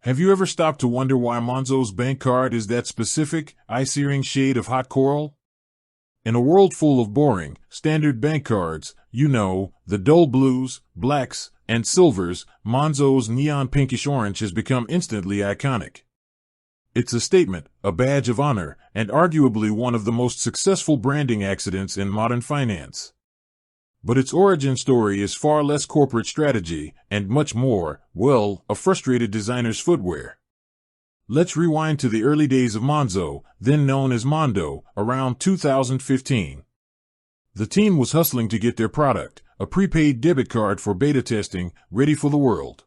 Have you ever stopped to wonder why Monzo's bank card is that specific, eye-searing shade of hot coral? In a world full of boring, standard bank cards, the dull blues, blacks, and silvers, Monzo's neon pinkish orange has become instantly iconic. It's a statement, a badge of honor, and arguably one of the most successful branding accidents in modern finance. But its origin story is far less corporate strategy, and much more, a frustrated designer's footwear. Let's rewind to the early days of Monzo, then known as Mondo, around 2015. The team was hustling to get their product, a prepaid debit card for beta testing, ready for the world.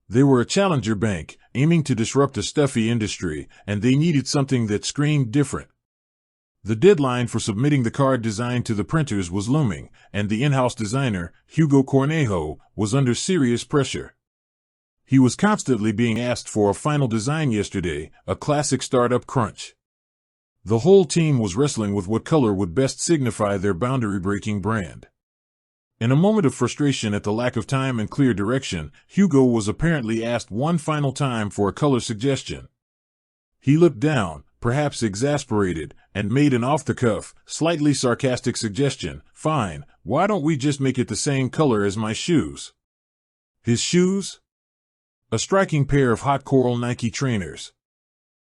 They were a challenger bank, aiming to disrupt a stuffy industry, and they needed something that screamed different. The deadline for submitting the card design to the printers was looming, and the in-house designer, Hugo Cornejo, was under serious pressure. He was constantly being asked for a final design yesterday, a classic startup crunch. The whole team was wrestling with what color would best signify their boundary-breaking brand. In a moment of frustration at the lack of time and clear direction, Hugo was apparently asked one final time for a color suggestion. He looked down, perhaps exasperated, and made an off-the-cuff, slightly sarcastic suggestion. "Fine, why don't we just make it the same color as my shoes?" His shoes? A striking pair of hot coral Nike trainers.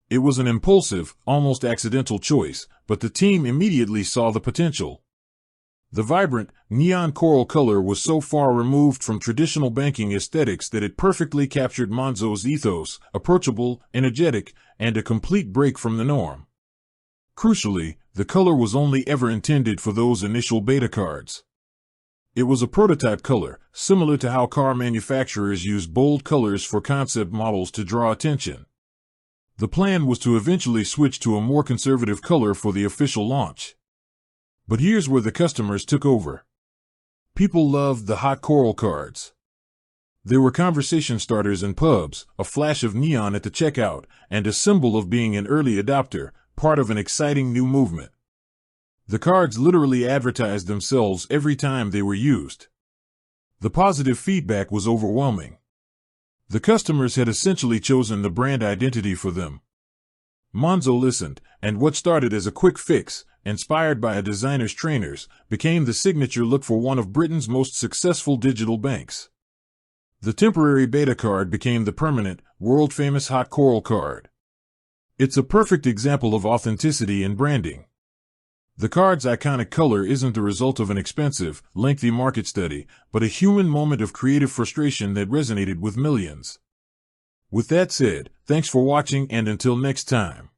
It was an impulsive, almost accidental choice, but the team immediately saw the potential. The vibrant, neon coral color was so far removed from traditional banking aesthetics that it perfectly captured Monzo's ethos, approachable, energetic, and a complete break from the norm. Crucially, the color was only ever intended for those initial beta cards. It was a prototype color, similar to how car manufacturers use bold colors for concept models to draw attention. The plan was to eventually switch to a more conservative color for the official launch. But here's where the customers took over. People loved the hot coral cards. They were conversation starters in pubs, a flash of neon at the checkout, and a symbol of being an early adopter, part of an exciting new movement. The cards literally advertised themselves every time they were used. The positive feedback was overwhelming. The customers had essentially chosen the brand identity for them. Monzo listened, and what started as a quick fix, inspired by a designer's trainers, became the signature look for one of Britain's most successful digital banks. The temporary beta card became the permanent, world-famous hot coral card. It's a perfect example of authenticity in branding. The card's iconic color isn't the result of an expensive, lengthy market study, but a human moment of creative frustration that resonated with millions. With that said, thanks for watching, and until next time.